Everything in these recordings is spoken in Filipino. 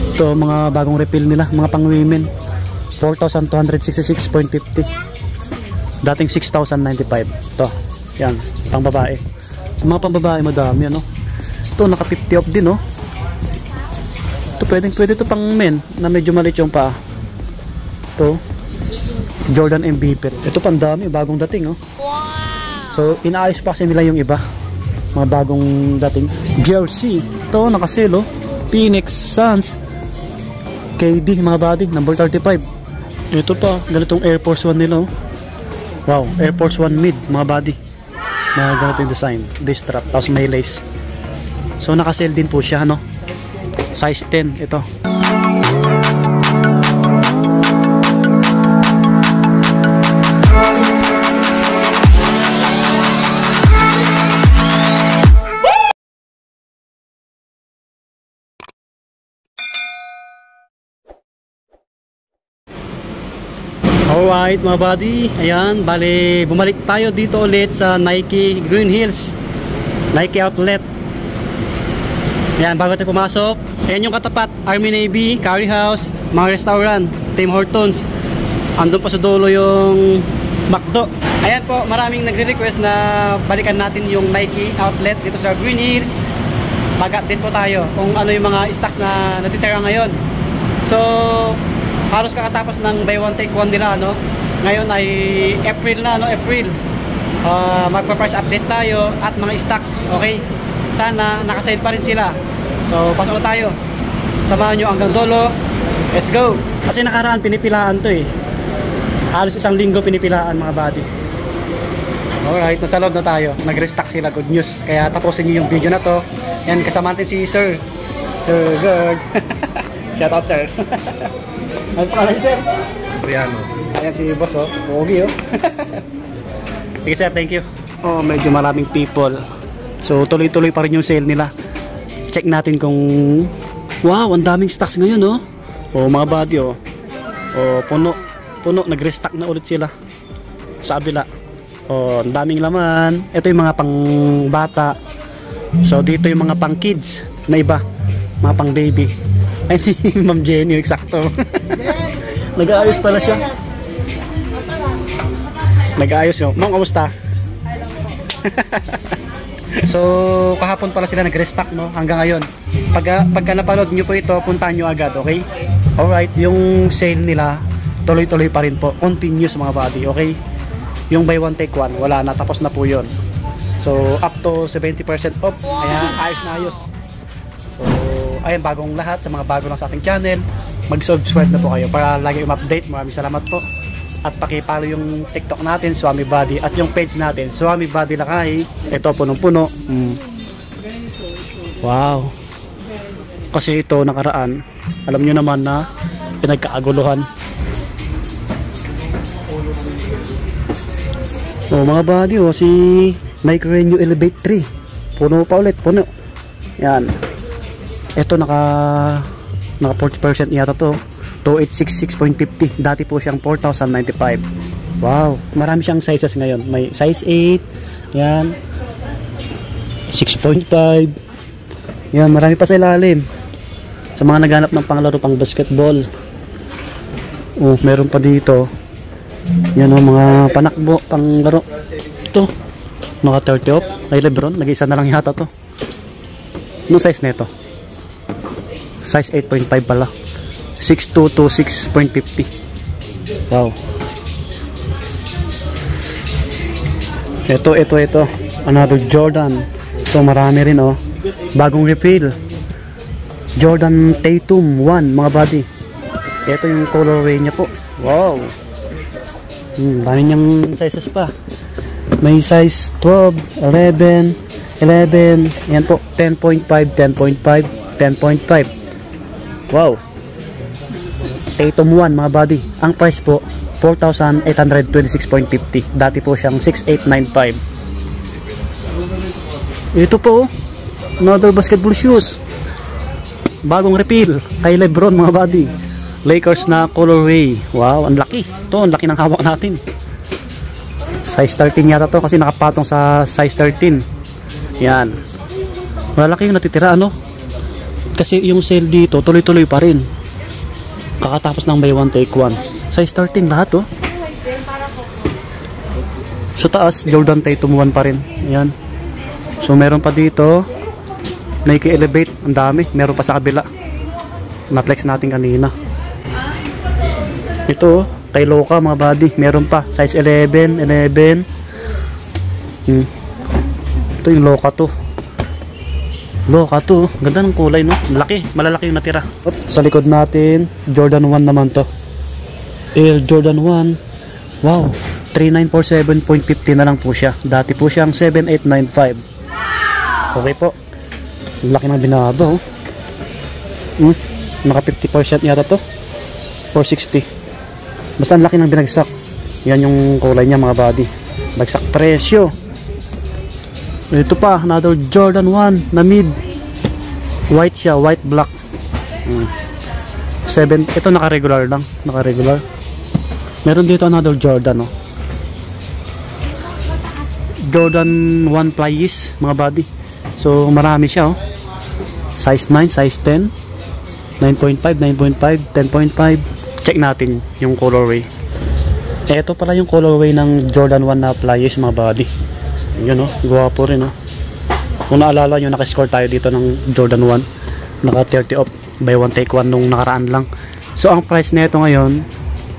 Ito mga bagong refill nila, mga pang women. 4,266.50. Dating 6,095. Ito, yan, pang babae. Sa mga pang babae madami ano. Ito naka 50 off din oh. Ito pwede ito pang men na medyo maliit yung paa. Ito Jordan MVP. Ito pang dami, bagong dating oh. So inaayos pa kasi nila yung iba, mga bagong dating. Jersey, ito nakasale oh. Phoenix Suns KD mga body, number 35. Ito pa, ganitong Air Force 1 nila oh. Wow, Air Force 1 mid mga body, mga ganito yung design, this strap, tapos may lace. So nakasale din po siya no, size 10 ito. Alright mga buddy, ayan, bali bumalik tayo dito ulit sa Nike Green Hills, Nike Outlet. Ayan, bago tayo pumasok, ayan yung katapat, Army Navy, Curry House, mga restaurant, Tim Hortons. Andun pa sa dulo yung McDo. Ayan po, maraming nagre-request na balikan natin yung Nike Outlet dito sa Green Hills. Mag-update po tayo kung ano yung mga stocks na natitira ngayon. So halos kakatapos ng buy one take one nila no. Ngayon ay April na no, April. Magpa-price update tayo at mga stocks. Okay? Sana nakasale pa rin sila. So pasok na tayo. Samahan nyo hanggang dulo. Let's go. Kasi nakaraan pinipilaan to eh. Halos isang linggo pinipilaan mga buddy. Alright, nasa loob na tayo. Nag-restock sila, good news. Kaya tapusin nyo yung video na to. Yan, kasama natin si Sir Good. Shout out sir. Ano pa lang sir? Riano. Ayan si boss oh, pogi oh. Sige sir, thank you. Oh, medyo maraming people. So tuloy-tuloy pa rin yung sale nila. Check natin kung wow, ang daming stocks ngayon oh. Oh mga buddy oh. Oh, puno, nag-restock na ulit sila sa abila. Oh, ang daming laman. Ito yung mga pang bata. So dito yung mga pang kids na iba, mga pang baby. Ay si Ma'am Jenny, eksakto. Nag-aayos pala siya. Nag-aayos yun. Ma'am, kamusta? So, kahapon pala sila nag-restock no, hanggang ngayon. Pagka napanood nyo po ito, puntahan nyo agad, okay? Alright, yung sale nila, tuloy-tuloy pa rin po. Continuous mga buddy, okay? Yung buy one take one, wala na, tapos na po yun. So, up to 70% off. Ayan, ayos na ayos. So, ayan, bagong lahat, sa mga bago lang sa ating channel, mag-subscribe na po kayo para lagi um-update. Maraming salamat po. At pakipalo yung TikTok natin, Swami Body, at yung page natin, Swami Body Lakay. Ito, punong-puno. Wow. Kasi ito, nakaraan, alam nyo naman na pinagkaaguluhan. Oh, mga body, oh, si Nike Renew Elevate 3. Puno pa ulit, puno. Yan. Ito naka 40% yata to. 2866.50. Dati po siyang 4,095. Wow, marami siyang sizes ngayon. May size 8. Yan. 6.5. Yan, marami pa sa ilalim. Sa mga naghanap ng panglaro pang basketball. Oh, meron pa dito. Yan oh, mga panakbo, panglaro. Ito. Naka 30 off. Ay Lebron, nag-isa na lang yata to. Anong size nito? Size 8.5 pala. 6226.50. Wow. Ito. Another Jordan. Ito marami rin oh. Bagong refill. Jordan Tatum 1 mga buddy. Ito yung colorway niya po. Wow. Dami niyang sizes pa. May size 12, 11, 11. Yan po. 10.5, 10.5, 10.5. Wow. Tatum 1 mga buddy. Ang price po 4,826.50. Dati po siyang 6,895. Ito po another basketball shoes. Bagong refill kay Lebron mga buddy. Lakers na colorway. Wow, ang laki. Ito, ang laki ng hawak natin. Size 13 yata to kasi nakapatong sa size 13. Yan. Malaki yung natitira ano. Kasi yung sale dito, tuloy-tuloy pa rin. Kakatapos ng buy one take one. Size 13 lahat oh. Sa taas, Jordan Tatum 1 pa rin. Ayan. So meron pa dito Nike Elevate, ang dami. Meron pa sa kabila. Na-flex natin kanina. Ito, kay Loka mga buddy. Meron pa. Size 11. Ito yung Loka to. Loka to. Ganda ng kulay, no? Malaki. Malalaki yung natira. Sa likod natin, Jordan 1 naman to. Air Jordan 1. Wow. 3947.50 na lang po siya. Dati po siyang 7895. Okay po. Laki ng binaba, oh. Naka 50% yata to. 460. Basta ang laki ng binagsak. Yan yung kulay niya mga buddy. Bagsak presyo. Ito pa, another Jordan 1 na mid. White siya, white black. 7, ito naka-regular lang. Naka-regular. Meron dito another Jordan, oh. Jordan 1 Flyes mga buddy. So marami siya, oh. Size 9, size 10, 9.5, 9.5, 10.5. Check natin yung colorway. Ito pala yung colorway ng Jordan 1 na Flyes mga buddy. Yun, oh, guwapo rin, oh. Kung naalala nyo, nakascore tayo dito ng Jordan 1. Naka 30 off, buy one take one nung nakaraan lang. So ang price nito ngayon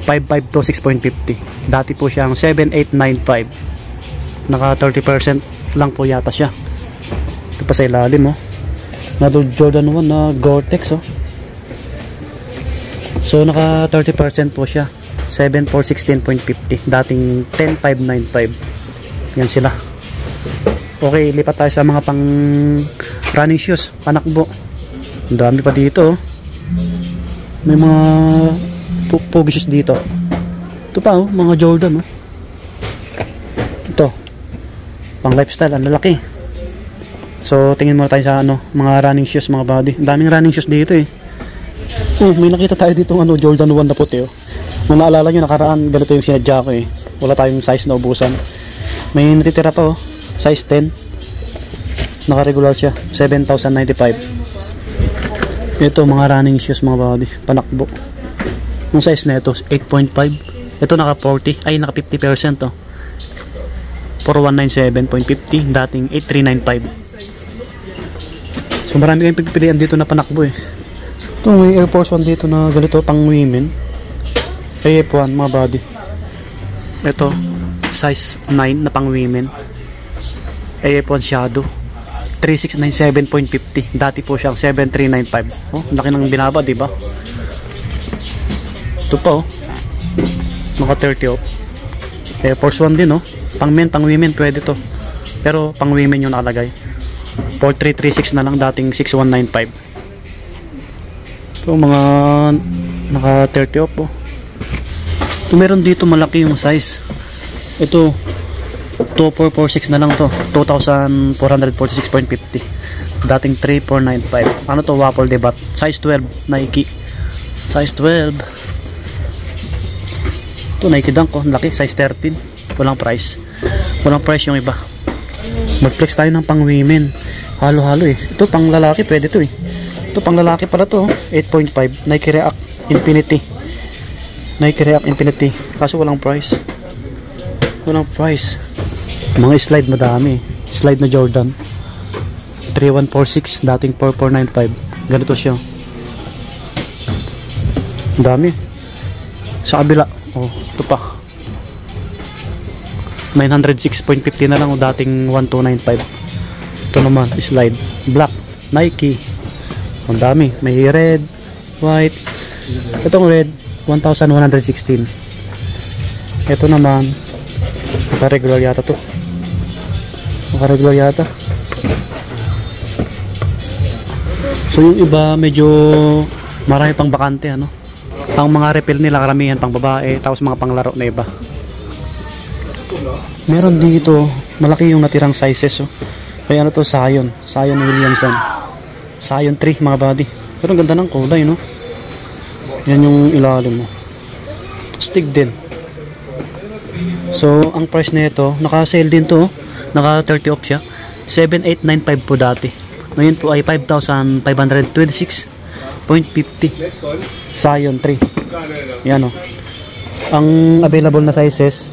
5.5 to 6.50. Dati po siyang 7.895. Naka 30% lang po yata siya. Ito pa sa ilalim, oh. Another Jordan 1 na Gore-Tex, oh. So naka 30% po siya. 7.416.50. Dating 10.595. Yan sila. Okay, lipat tayo sa mga pang running shoes, panakbo. Ang dami pa dito, oh. May mga pogi shoes dito. Ito pa, oh, mga Jordan, oh. Ito pang lifestyle, ang lalaki. So tingin muna tayo sa mga running shoes mga buddy. Ang daming running shoes dito, eh. May nakita tayo dito Jordan 1 na puti, oh. Kung naalala nyo nakaraan, ganito yung sinadya ko, eh. Wala tayong size na ubusan. May natitira pa, oh. Size 10. Naka regular siya, 7,095. Ito mga running shoes mga buddy, panakbo. Yung size na ito 8.5. Ito naka 40, ay naka 50%, oh. 4197.50, dating 8395. So marami kayong pagpipilian dito na panakbo, eh. Ito may Air Force 1 dito na ganito pang women. AF1 mga buddy. Ito size 9 na pang women. AF1 Shadow 3697.50. Dati po siyang 7395. Oh, laki ng binaba, di ba? Ito pa, oh. Naka 30 off. Air Force 1 din, oh. Pang men, pang women pwede to. Pero pang women yung nakalagay. 4336 na lang, dating 6195. Ito mga naka 30 off, oh. Ito meron dito malaki yung size. Ito 2446 na lang to. 2,446.50. Dating 3495. Ano to, waffle debat. Size 12 Nike. Size 12. Ito Nike Dunk, oh. Laki, size 13. Walang price. Walang price yung iba. Mag-flex tayo ng pang women. Halo-halo, eh. Ito pang lalaki, pwede to, eh. Ito pang lalaki pala to, 8.5. Nike React Infinity. Nike React Infinity. Kaso walang price. Walang price. Mga slide madami. Slide na Jordan 3146, dating 4495. Ganito siya. Ang dami. Sa kabila, oh, ito pa 906.50 na lang, oh, dating 1295. Ito naman slide black Nike. Ang dami. May red, white. Itong red 1116. Ito naman naka-regular yata to. Naka-regular yata. So yung iba medyo marami pang bakante, ano. Ang mga refill nila karamihan pang babae, tapos mga panglaro na iba. Meron dito malaki yung natirang sizes, oh. Kaya ano to, Zion Williamson. Zion 3 mga buddy. Pero ang ganda ng kulay, no. Yan yung ilalim mo. Stick din. So ang price nito, naka-sale din to, oh. Naka 30 off siya. 7895 po dati. Ngayon po ay 5,526.50. Scion 3. Yan o. Ang available na sizes.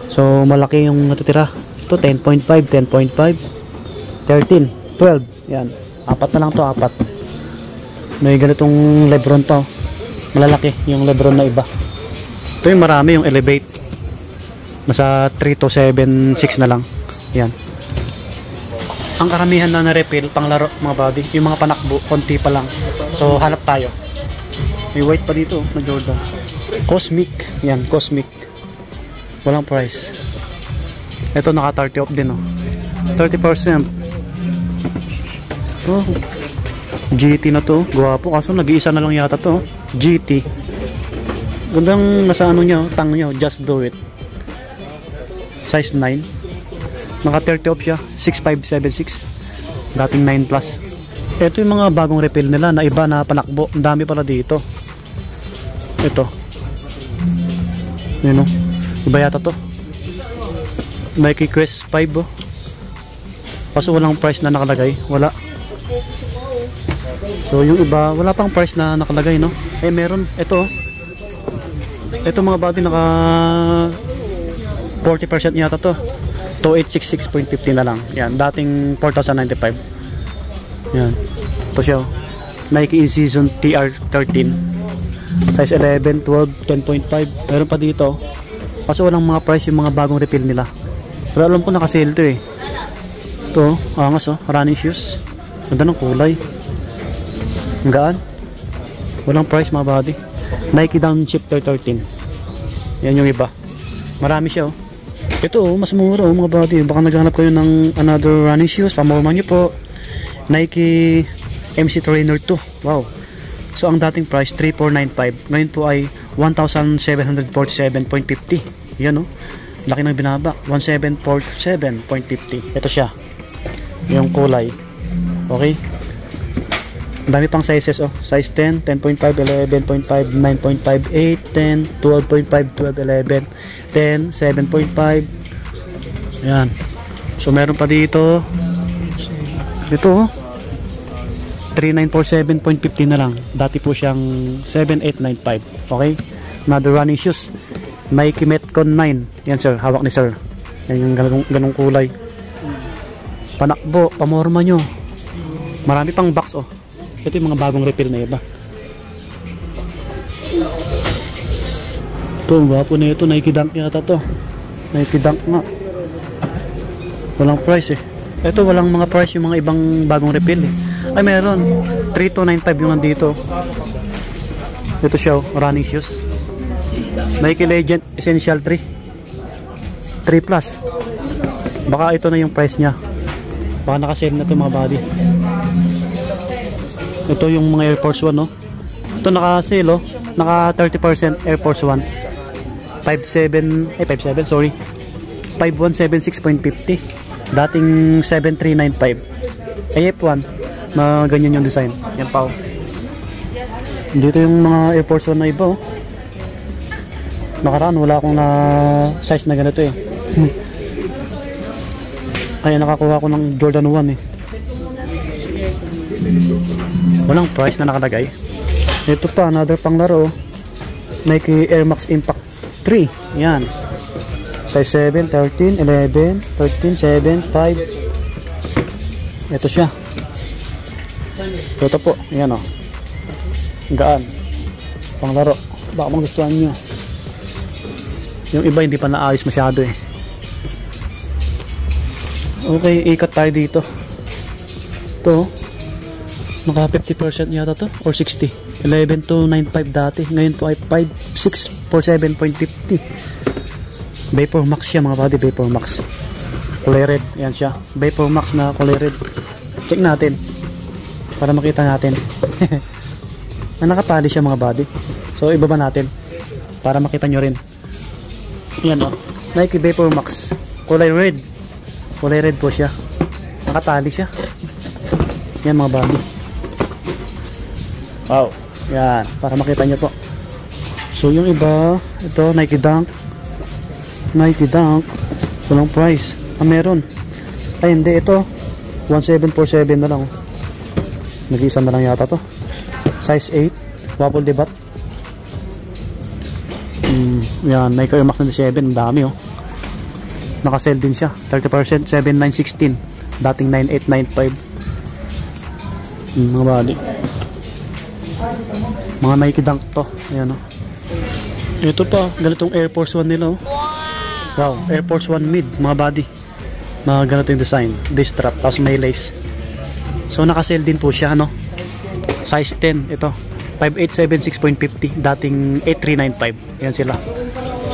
So malaki yung natitira. Ito 10.5, 10.5, 13, 12. Yan. Apat na lang to, apat. May ganitong Lebron pa. Malalaki yung Lebron na iba. Ito yung marami, yung Elevate. Nasa 3 to 7, 6 na lang. Yan. Ang karamihan na na-refill, panglaro mga buddy. Yung mga panakbo, konti pa lang. So hanap tayo. May white pa dito na Jordan. Cosmic. Yan, Cosmic. Walang price. Ito naka 30 off din, oh. 30%. Oh. GT na to. Gwapo. Kaso nag-iisa na lang yata to. GT. Gandang nasa ano niya, tang niya. Just do it. Size 9. Naka 30 off siya. 6576. Dating 9 plus. Ito yung mga bagong refill nila na iba na panakbo. Ang dami pala dito. Ito. Yun, oh. Iba yata to. Nike Quest 5, oh. Kaso walang price na nakalagay. Wala. So yung iba, wala pang price na nakalagay, no? Eh meron. Ito, oh. Ito mga bagay naka 40% yata to. 2866.50 na lang. Yan, dating 4,095. Yan. Ito siya, oh. Nike In Season TR13. Size 11, 12, 10.5. Meron pa dito. Kaso walang mga price yung mga bagong refill nila. Pero alam ko naka-sale to, eh. Ito, angas, oh. Running shoes. Ganda ng kulay. Ang gaan. Walang price mga buddy. Nike Downshifter 13. Yan yung iba. Marami siya, oh. Ito, oh, mas mura, oh, mga buddy. Baka naghanap kayo ng another running shoes. Pamorman nyo po. Nike MC Trainer 2. Wow. So ang dating price 3,495. Ngayon po ay 1,747.50. Yan, oh. Laki ng binaba. 1,747.50. Ito siya. Yung kulay. Okay. Ang dami pang sizes, oh. Size 10, 10.5, 11.5, 9.5, 8, 10, 12.5, 12, 11, 10, 7.5. Ayan. So meron pa dito. Ito, oh. 3,947.50 na lang. Dati po siyang 7,895. Okay. Another running shoes. Nike Metcon 9. Yan, sir. Hawak ni sir. Yan yung ganong kulay. Panakbo. Pamorma nyo. Marami pang box, oh. Ito yung mga bagong refill na iba. Ito, gwapo na ito. Nike Dunk yata to. Nike Dunk nga. Walang price, eh. Ito, walang mga price yung mga ibang bagong refill, eh. Ay, meron. 3,295 yung nandito. Ito siya, oh. Running shoes. Nike Legend Essential 3 plus. Baka ito na yung price nya. Baka nakasale na ito mga buddy. Ito yung mga Air Force 1, no? Ito nakasale, oh. Naka 30% Air Force 1. 57, sorry. 5176.50. Dating 7395. AF1. Na ganyan yung design. Yan pa, oh. Dito yung mga Air Force 1 na iba, oh. Nakaraan wala akong na size na ganito, eh. Kaya nakakuha ko ng Jordan 1, eh. Walang price na nakalagay. Ito pa, another panglaro, oh. Nike Air Max Impact 3. Yan. Size 7, 13, 11, 13, 7, 5. Ito siya. Ito po. Yan, oh. Gaan. Panglaro. Baka magustuhan nyo. Yung iba hindi pa naayos masyado, eh. Okay, ikat tayo dito. Ito, naka 50% yata to or 60. 11,295 dati. Ngayon po ay 5,647.50. Vapor Max siya mga buddy. Vapor Max kulay red. Yan siya. Vapor Max na kulay red. Check natin para makita natin. Na nakatali siya mga buddy. So ibaba natin para makita nyo rin. Yan, oh. Nike Vapor Max kulay red. Kulay red po siya. Nakatali siya. Yan mga buddy. Wow. Yan. Para makita nyo po. So yung iba. Ito Nike Dunk. Nike Dunk. Walang price. Ah meron. Ay hindi. Ito 1747 na lang. Nag-iisa na lang yata to. Size 8. Waffle Debat. Yan, Nike Air Max 97. Ang dami oh. Naka-sell din siya. 30%, 7,916. Dating 9,895. Mga bali. Mga Nike Dunk to. Ayan oh. Ito pa, ganitong Air Force 1 nila oh. Wow, Air Force 1 mid, mga body. Mga ganito yung design. This strap, tapos may lace. So naka-sell din po siya, no? Size 10, ito. 5876.50, dating 8395. Yan sila.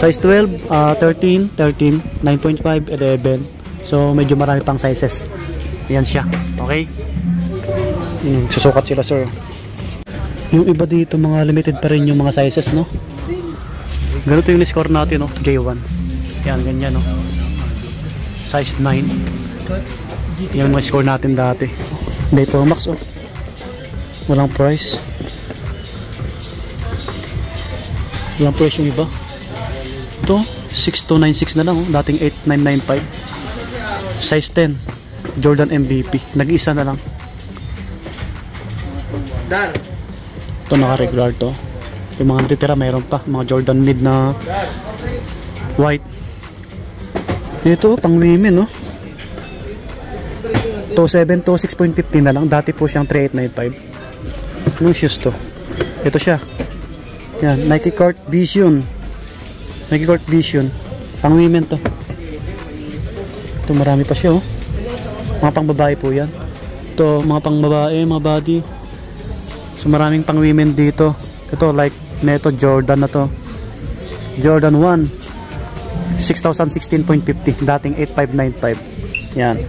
Size 12, 13, 9.5, 11. So medyo marami pang sizes. Yan siya. Okay? Susukat sila, sir. Yung iba dito, mga limited pa rin yung mga sizes, no? Ganito yung score natin, no? J1. Yan, ganyan, no? Size 9. Yan yung score natin dati. Daytona Max, oh. Walang price. Walang price yung iba. Ito, 6296 na lang, oh. Dating 8995. Size 10. Jordan MVP. Nag-isa na lang. Ito, naka-regular to. Yung mga natitira, mayroon pa. Mga Jordan mid na white. Ito, pang women, no? 2726.50 na lang. Dati po siyang 3895. Anong shoes to? Ito siya. Yan, Nike Court Vision. Nike Court Vision. Pang women to. Ito, marami pa siya, oh. Mga pang babae po yan. Ito, mga pang babae, mga body. So, maraming pang women dito. Ito, like, neto Jordan na to. Jordan 1. 6,016.50. Dating 8,595. Yan.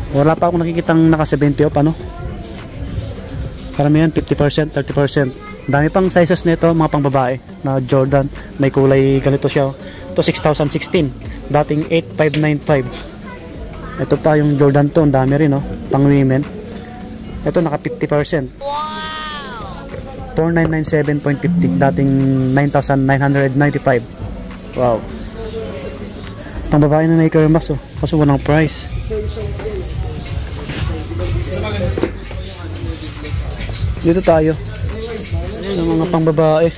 Wala pa akong nakikitang naka 70 off, ano? Karamihan 50%, 30%. Dami pang sizes nito, mga pang babae na Jordan. May kulay ganito siya. Ito 6,016. Dating 8,595. Ito pa yung Jordan to, ang dami rin, no? Pang women. Ito naka 50%. 4,997.50. Dating 9,995. Wow. Pang babae na Nike Air Max, oh. Kaso walang price. Dito tayo. Ayan ang mga pang babae.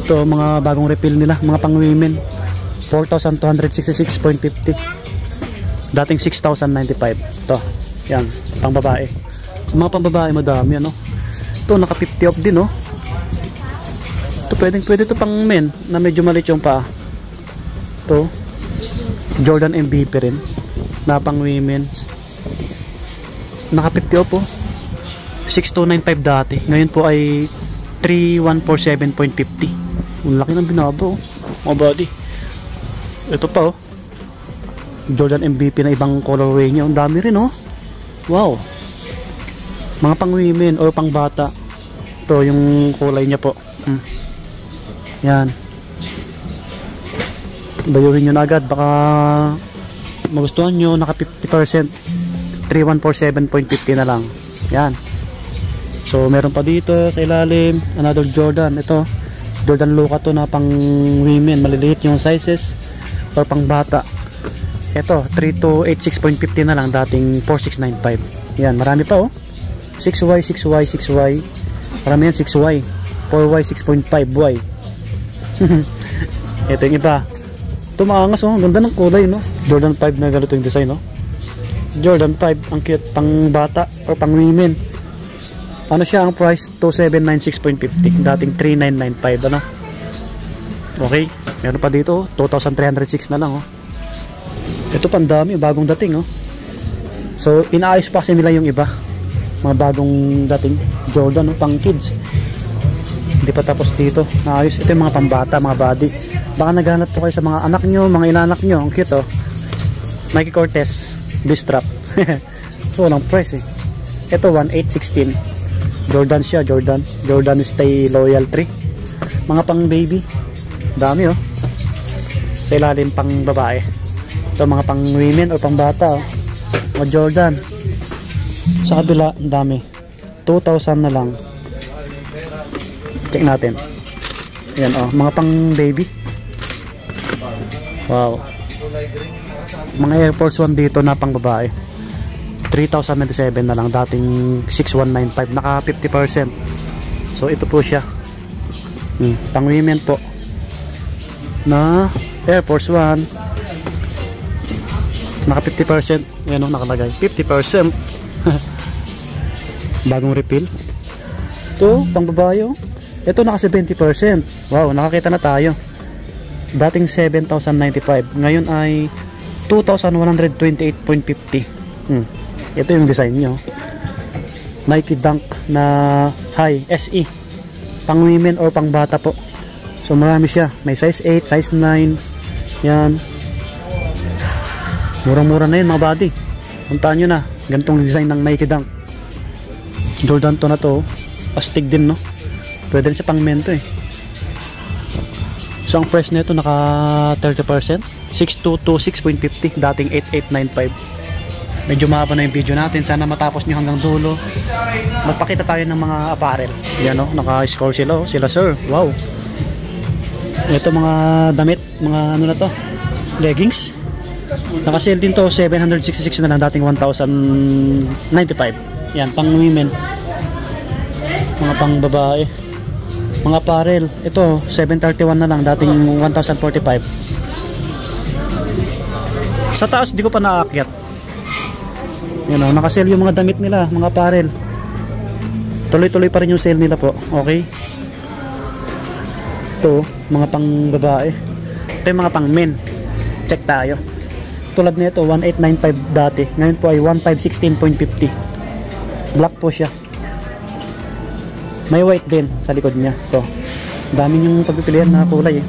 Ito, mga bagong refill nila. Mga pang women. 4,266.50. Dating 6,095. Ito. Yan. Pang babae. So, mga pang babae madami, ano? Ito, naka 50 off din, oh. Ito, pwede ito pang men na medyo maliit yung paa. Ito. Jordan MVP rin. Na pang women. Naka 50 off, oh. 6,295 dati. Ngayon po ay 3,147.50. Ang laki ng binaba, oh. Mga body. Ito pa, oh. Jordan MVP na ibang colorway niya. Ang dami rin, oh. Wow. Mga pang women o pang bata. Ito yung kulay niya po. Yan. Bayuhin nyo na agad. Baka magustuhan nyo. Naka 50%. 3,147.50 na lang. Yan. So meron pa dito sa ilalim. Another Jordan. Ito. Jordan Luka to na pang women. Maliliit yung sizes. Or pang bata. Ito. 3,286.50 na lang. Dating 4,695. Yan. Marami pa, oh. 6Y, 6Y, 6Y. Marami yan, 6Y. 4Y, 6.5Y. Ito yung iba. Ito maangas, oh. Ganda ng kulay, no? Jordan 5 na ganito yung design, no? Jordan 5. Ang cute. Pang bata or pang women. Ano siya ang price? 2,796.50. Dating 3,995, ano? Okay. Meron pa dito, 2,306 na lang, oh. Ito pandami, bagong dating, oh. So, inaayos pa kasi nila yung iba. Mga bagong dating Jordan, no? Pang kids. Hindi pa tapos dito. Naayos. Ito yung mga pambata, mga body. Baka naghanap po kayo sa mga anak nyo, mga inanak nyo. Ang cute, oh. Nike Cortez. This strap. So, walang price, eh. Ito, 1,816. Jordan siya, Jordan. Jordan Stay Loyal 3. Mga pang baby. Dami, oh. Sa ilalim pang babae. Ito, mga pang women o pang bata, oh. Mga Jordan. Sa kabila, ang dami. 2,000 na lang. Check natin. Ayan, oh. Mga pang baby. Wow. Mga Air Force 1 dito na pang babae. 3,097 na lang, dating 6,195, naka 50%. So ito po siya, pang women po na Air Force One, naka 50%. Yan o, nakalagay 50%. Bagong refill. Ito pang babae, ito naka 70%. Wow, nakakita na tayo. Dating 7,095, ngayon ay 2,128.50. Ito yung design nyo, Nike Dunk na high SE, pang women or pang bata po. So marami siya, may size 8, size 9. Yan, murang-mura na yun mga buddy. Puntaan nyo na, ganitong design ng Nike Dunk. Jordan to na to, astig din no, pwede rin sa pang men to eh. So ang price nito naka 30%, 6,226.50, dating 8,895. Medyo mahaba na yung video natin, sana matapos nyo hanggang dulo. Magpakita tayo ng mga apparel. Yan o, naka-score sila, sila sir, wow. Ito mga damit, mga ano na to, leggings. Naka-sale din to, 766 na lang, dating 1,095. Yan, pang women, mga pang babae. Mga apparel, ito 731 na lang, dating 1,045. Sa taas di ko pa naakyat. Yan o, naka-sale yung mga damit nila, mga apparel. Tuloy-tuloy pa rin yung sale nila po. Okay, ito mga pang babae, ito yung mga pang men. Check tayo. Tulad nito 1,895 dati, ngayon po ay 1,516.50. Black po siya, may white din sa likod niya. Ito, dami yung pagpipilian na kulay eh.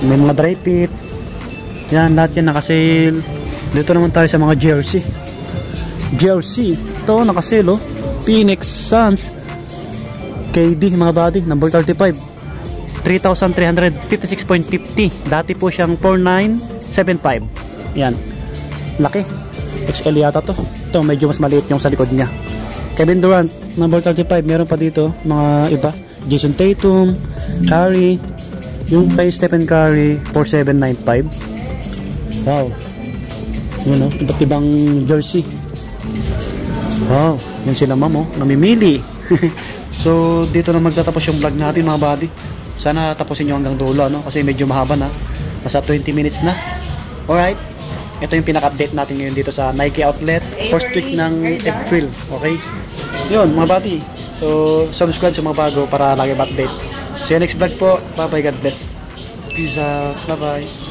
May mga dry fit. Yan, lahat yan naka-sale. Dito naman tayo sa mga jersey. Jersey, ito naka-sale oh. Phoenix Suns KD mga body, number 35, 3,356.50. Dati po siyang 4,975. Yan, laki, XL yata to. Ito medyo mas maliit yung sa likod niya. Kevin Durant, number 35. Meron pa dito mga iba, Jason Tatum, Curry, yung kay Stephen Curry 4,795. Wow, yun o, iba't ibang jersey. Wow, yun sila ma'am oh, namimili. So dito na magtatapos yung vlog natin mga buddy. Sana tapusin nyo hanggang dulo no? Kasi medyo mahaba na, nasa 20 minutes na. Alright, ito yung pinaka-update natin ngayon dito sa Nike Outlet, first week ng April. Okay, yun mga buddy. So subscribe sa mga bago para lagi ma-update. See you next vlog po. Bye bye, God bless. Peace out, bye bye.